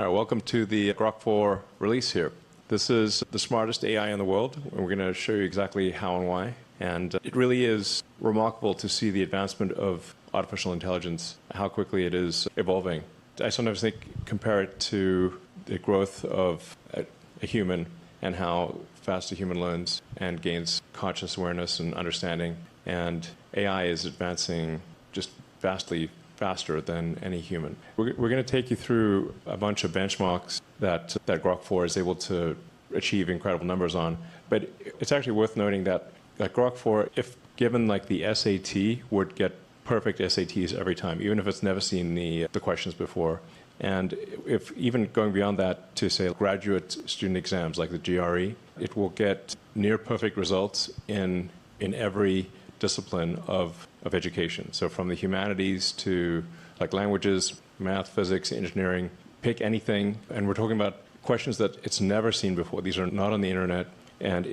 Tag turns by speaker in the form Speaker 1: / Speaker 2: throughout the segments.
Speaker 1: All right, welcome to the Grok 4 release here. This is the smartest AI in the world, and we're going to show you exactly how and why. And it really is remarkable to see the advancement of artificial intelligence, how quickly it is evolving. I sometimes compare it to the growth of a human and how fast a human learns and gains conscious awareness and understanding. And AI is advancing just vastly faster than any human. We're going to take you through a bunch of benchmarks that Grok 4 is able to achieve incredible numbers on. But it's actually worth noting that Grok 4, if given like the SAT, would get perfect SATs every time, even if it's never seen the questions before. And if even going beyond that to say graduate student exams like the GRE, it will get near perfect results in every discipline of education. So from the humanities to like languages, math, physics, engineering, pick anything. And we're talking about questions that it's never seen before. These are not on the internet. And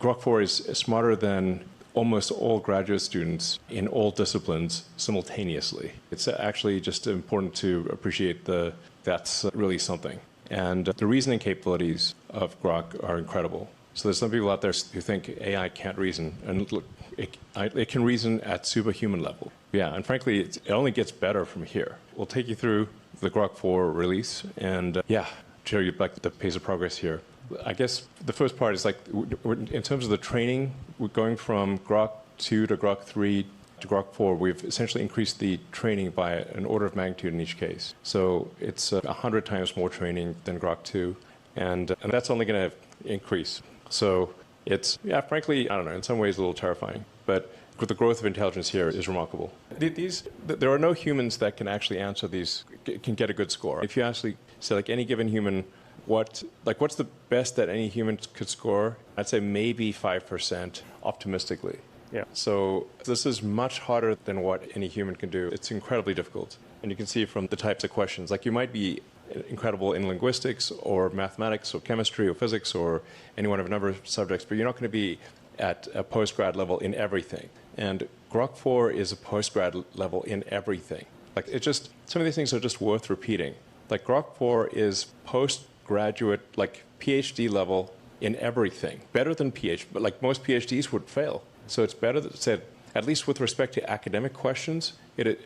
Speaker 1: Grok 4 is smarter than almost all graduate students in all disciplines simultaneously. It's actually just important to appreciate that's really something. And the reasoning capabilities of Grok are incredible. So there's some people out there who think AI can't reason. And look, it can reason at superhuman level. Yeah, and frankly, it only gets better from here. We'll take you through the Grok 4 release and show you like the pace of progress here. I guess the first part is like, in terms of the training, we're going from Grok 2 to Grok 3 to Grok 4. We've essentially increased the training by an order of magnitude in each case. So it's 100 times more training than Grok 2, and that's only going to increase. So it's, frankly, I don't know, in some ways a little terrifying. But the growth of intelligence here is remarkable. There are no humans that can actually answer these, can get a good score. If you actually say, like any given human, what's the best that any human could score? I'd say maybe 5% optimistically. Yeah. So this is much harder than what any human can do. It's incredibly difficult. And you can see from the types of questions, like you might be incredible in linguistics or mathematics or chemistry or physics or any one of a number of subjects, but you're not going to be at a postgrad level in everything. And Grok 4 is a postgrad level in everything. Like some of these things are just worth repeating. Like Grok 4 is postgraduate, like PhD level in everything. Better than PhD, but like most PhDs would fail. So it's better that said, at least with respect to academic questions, I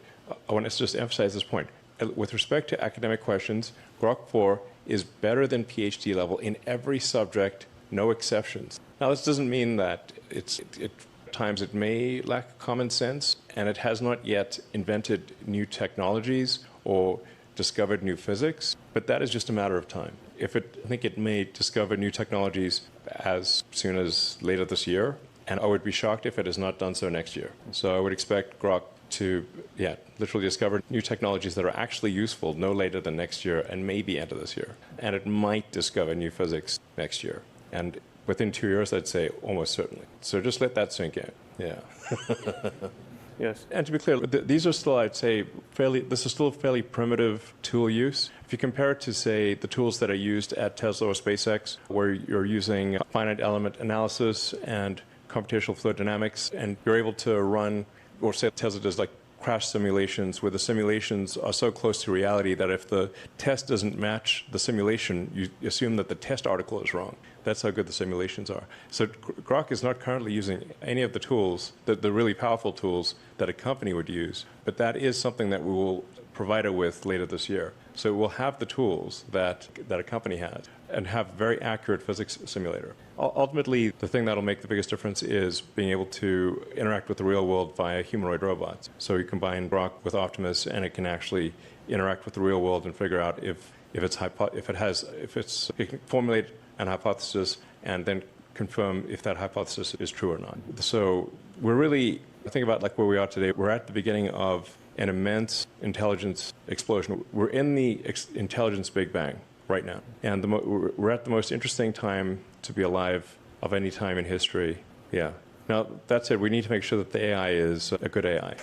Speaker 1: want to just emphasize this point. With respect to academic questions, Grok 4 is better than PhD level in every subject, no exceptions. Now, this doesn't mean that at times it may lack common sense, and it has not yet invented new technologies or discovered new physics, but that is just a matter of time. I think it may discover new technologies as soon as later this year, and I would be shocked if it has not done so next year. So I would expect Grok to literally discover new technologies that are actually useful no later than next year and maybe end of this year. And it might discover new physics next year. And within 2 years, I'd say almost certainly. So just let that sink in. Yeah. Yes. And to be clear, these are still, I'd say, this is still fairly primitive tool use. If you compare it to, say, the tools that are used at Tesla or SpaceX, where you're using finite element analysis and computational fluid dynamics, and you're able to run, or say Tesla does like crash simulations where the simulations are so close to reality that if the test doesn't match the simulation, you assume that the test article is wrong. That's how good the simulations are. So Grok is not currently using any of the tools, the really powerful tools that a company would use, but that is something that we will provide it with later this year. So we'll have the tools that a company has and have very accurate physics simulator. Ultimately, the thing that'll make the biggest difference is being able to interact with the real world via humanoid robots. So you combine Grok with Optimus, and it can actually interact with the real world and figure out if it can formulate an hypothesis and then confirm if that hypothesis is true or not. So we're really, think about like where we are today. We're at the beginning of an immense intelligence explosion. We're in the intelligence Big Bang right now. And we're at the most interesting time to be alive of any time in history. Yeah. Now, that said, we need to make sure that the AI is a good AI,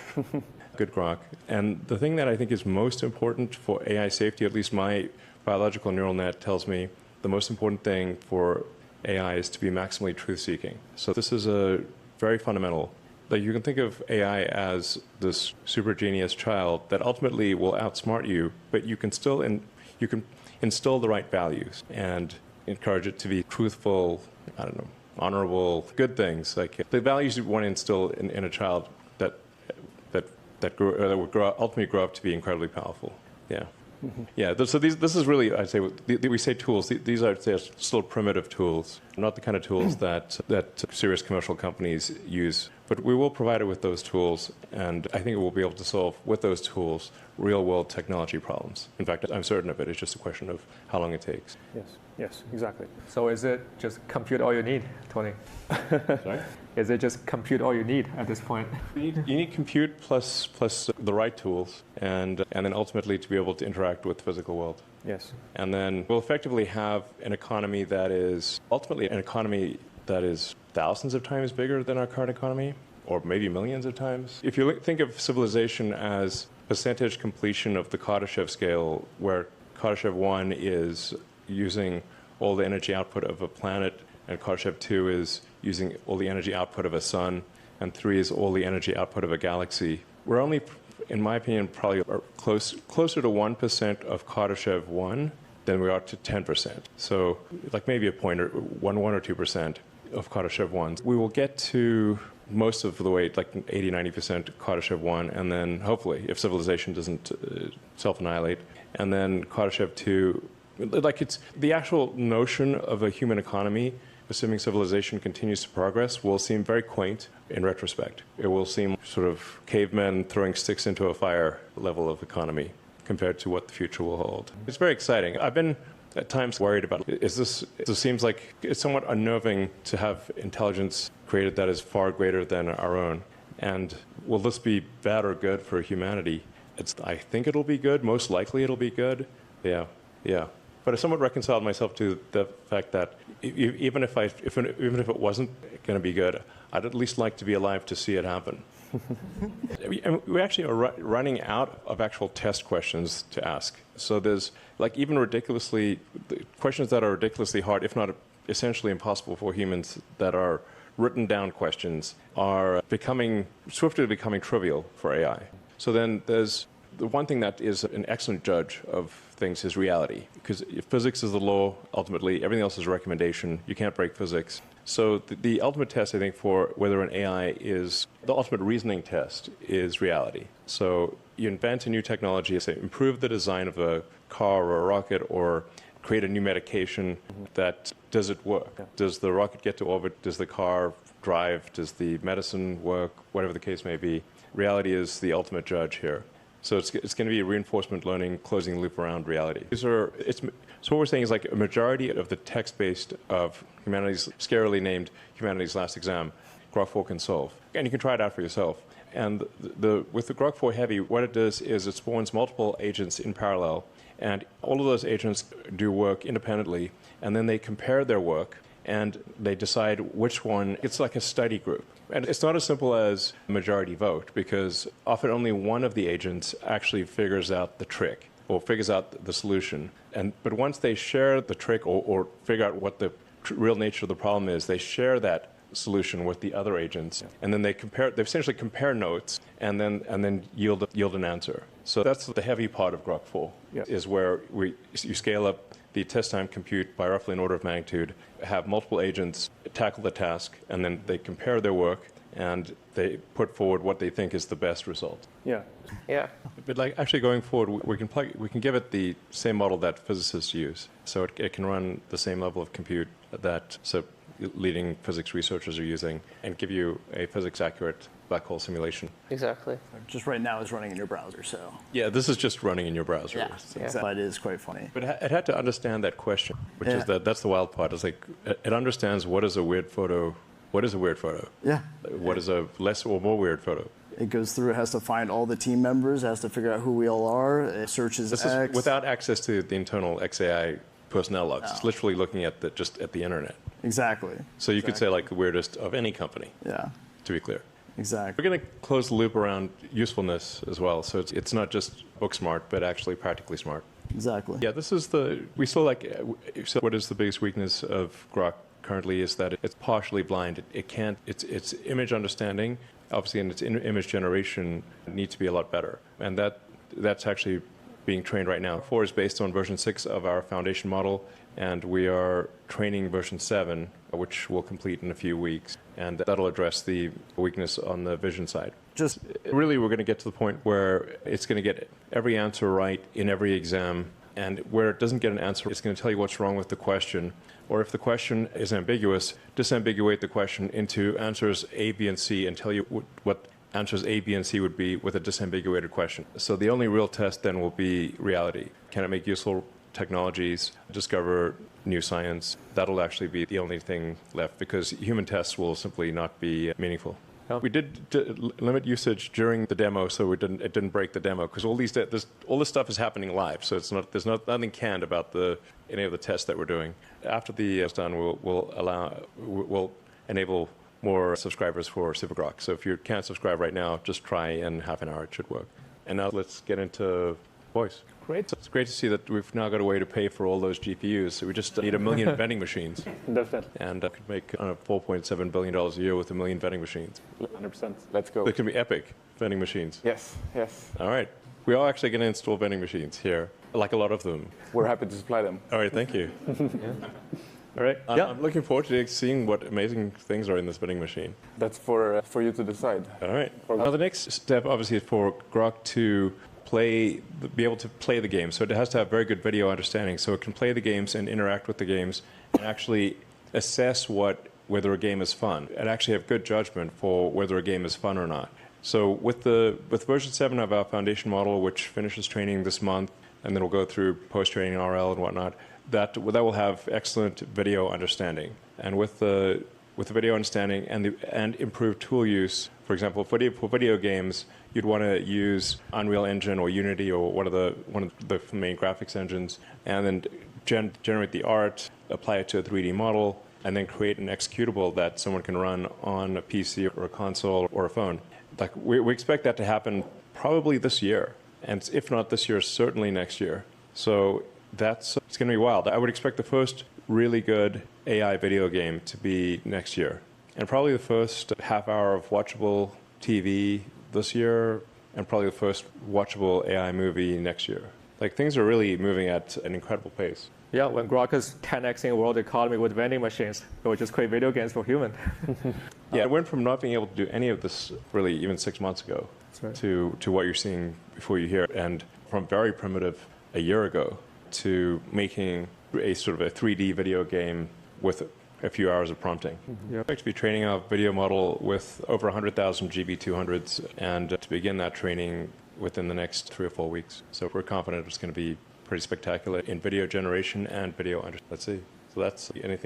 Speaker 1: good Grok. And the thing that I think is most important for AI safety, at least my biological neural net tells me, the most important thing for AI is to be maximally truth-seeking. So this is a very fundamental. Like you can think of AI as this super genius child that ultimately will outsmart you, but you can still, instill the right values and encourage it to be truthful, I don't know, honorable, good things. Like the values you want to instill in a child that would ultimately grow up to be incredibly powerful. Yeah. Yeah, so this is really, I'd say, we say tools. These are, I'd say, still primitive tools, not the kind of tools that serious commercial companies use. But we will provide it with those tools, and I think we'll be able to solve, with those tools, real-world technology problems. In fact, I'm certain of it. It's just a question of how long it takes.
Speaker 2: Yes, exactly. So is it just compute all you need, Tony?
Speaker 1: Sorry?
Speaker 2: Is it just compute all you need at this point?
Speaker 1: You need compute plus the right tools, and then ultimately to be able to interact with the physical world.
Speaker 2: Yes.
Speaker 1: And then we'll effectively have an economy that is ultimately an economy that is thousands of times bigger than our current economy, or maybe millions of times. If you think of civilization as percentage completion of the Kardashev scale, where Kardashev 1 is using all the energy output of a planet, and Kardashev 2 is using all the energy output of a sun, and 3 is all the energy output of a galaxy. We're only, in my opinion, probably closer to 1% of Kardashev 1 than we are to 10%. So like maybe a point or 1 or 2% of Kardashev 1. We will get to most of the way, like 80, 90% Kardashev 1, and then hopefully, if civilization doesn't self-annihilate, and then Kardashev 2, like it's the actual notion of a human economy, assuming civilization continues to progress, will seem very quaint in retrospect. It will seem sort of cavemen throwing sticks into a fire level of economy compared to what the future will hold. It's very exciting. I've been at times worried about, it seems like it's somewhat unnerving to have intelligence created that is far greater than our own. And will this be bad or good for humanity? I think it'll be good. Most likely it'll be good. Yeah. But I somewhat reconciled myself to the fact that even if it wasn't going to be good, I'd at least like to be alive to see it happen. We actually are running out of actual test questions to ask. So there's like even questions that are ridiculously hard, if not essentially impossible for humans, that are written down questions, are swiftly becoming trivial for AI. So then there's the one thing that is an excellent judge of things is reality. Because if physics is the law, ultimately, everything else is a recommendation. You can't break physics. So the ultimate test, I think, for whether an AI is, the ultimate reasoning test is reality. So you invent a new technology, say, improve the design of a car or a rocket, or create a new medication does it work? Yeah. Does the rocket get to orbit? Does the car drive? Does the medicine work? Whatever the case may be. Reality is the ultimate judge here. So it's going to be reinforcement learning, closing the loop around reality. So what we're saying is like a majority of the text-based of humanity's, scarily named Humanity's Last Exam, Grok 4 can solve. And you can try it out for yourself. And with the Grok 4 Heavy, what it does is it spawns multiple agents in parallel, and all of those agents do work independently, and then they compare their work, and they decide which one. It's like a study group. And it's not as simple as majority vote, because often only one of the agents actually figures out the trick or figures out the solution. But once they share the trick or figure out what the real nature of the problem is, they share that solution with the other agents, and then they essentially compare notes and then yield an answer. So that's the heavy part of Grok 4, is where you scale up the test time compute by roughly an order of magnitude, have multiple agents tackle the task, and then they compare their work and they put forward what they think is the best result.
Speaker 2: Yeah.
Speaker 1: But like actually going forward, we can give it the same model that physicists use, so it can run the same level of compute that leading physics researchers are using, and give you a physics accurate black hole simulation.
Speaker 3: Exactly.
Speaker 4: Just right now is running in your browser, so.
Speaker 1: Yeah, this is just running in your browser.
Speaker 4: Yeah, exactly. But it is quite funny.
Speaker 1: But it had to understand that question, which is that's the wild part. It's like it understands what is a weird photo. What is a weird photo?
Speaker 4: Yeah.
Speaker 1: What is a less or more weird photo?
Speaker 4: It goes through, it has to find all the team members, has to figure out who we all are, it searches
Speaker 1: This
Speaker 4: X.
Speaker 1: is without access to the internal xAI personnel logs. It's literally looking at just at the internet.
Speaker 4: Exactly.
Speaker 1: So you could say like the weirdest of any company.
Speaker 4: Yeah.
Speaker 1: To be clear.
Speaker 4: Exactly.
Speaker 1: We're going to close the loop around usefulness as well. So it's not just book smart, but actually practically smart.
Speaker 4: Exactly.
Speaker 1: Yeah, we still so what is the biggest weakness of Grok currently is that it's partially blind. Its image understanding, obviously, and its image generation needs to be a lot better. And that's actually being trained right now. 4 is based on version 6 of our foundation model, and we are training version 7, which will complete in a few weeks, and that'll address the weakness on the vision side. Just really, we're going to get to the point where it's going to get every answer right in every exam, and where it doesn't get an answer, it's going to tell you what's wrong with the question. Or if the question is ambiguous, disambiguate the question into answers A, B, and C and tell you what answers A, B, and C would be with a disambiguated question. So the only real test then will be reality. Can it make useful technologies, discover new science? That'll actually be the only thing left, because human tests will simply not be meaningful. We did limit usage during the demo, so it didn't break the demo, because all this stuff is happening live, so there's nothing canned about any of the tests that we're doing. After the is done, we'll enable more subscribers for SuperGrok. So if you can't subscribe right now, just try in half an hour. It should work. And now let's get into voice.
Speaker 2: Great.
Speaker 1: So it's great to see that we've now got a way to pay for all those GPUs. So we just need 1 million vending machines.
Speaker 2: Definitely.
Speaker 1: And I could make $4.7 billion a year with 1 million vending machines.
Speaker 2: 100%. Let's go.
Speaker 1: They can be epic vending machines.
Speaker 2: Yes, yes.
Speaker 1: All right. We are actually going to install vending machines here, like a lot of them.
Speaker 2: We're happy to supply them.
Speaker 1: All right, thank you.
Speaker 2: All right.
Speaker 1: I'm looking forward to seeing what amazing things are in this vending machine.
Speaker 2: That's for you to decide.
Speaker 1: All right. Now the next step, obviously, is for Grok to be able to play the game. So it has to have very good video understanding, so it can play the games and interact with the games and actually assess whether a game is fun and actually have good judgment for whether a game is fun or not. So with version 7 of our foundation model, which finishes training this month, and then we'll go through post-training RL and whatnot, that will have excellent video understanding. And with the video understanding and improved tool use, for example, for video games, you'd want to use Unreal Engine or Unity or one of the main graphics engines, and then generate the art, apply it to a 3D model, and then create an executable that someone can run on a PC or a console or a phone. Like we expect that to happen probably this year, and if not this year, certainly next year. So it's going to be wild. I would expect the first really good AI video game to be next year, and probably the first half hour of watchable TV this year, and probably the first watchable AI movie next year. Like, things are really moving at an incredible pace.
Speaker 2: Yeah, when Grok is 10xing world economy with vending machines, it would just create video games for humans.
Speaker 1: Yeah, it went from not being able to do any of this really even 6 months ago to what you're seeing before you hear, and from very primitive a year ago to making a sort of a 3D video game with a few hours of prompting.
Speaker 2: Yep.
Speaker 1: I expect to be training a video model with over 100,000 GB200s, and to begin that training within the next 3 or 4 weeks. So we're confident it's going to be pretty spectacular in video generation and video. Let's see. So that's anything.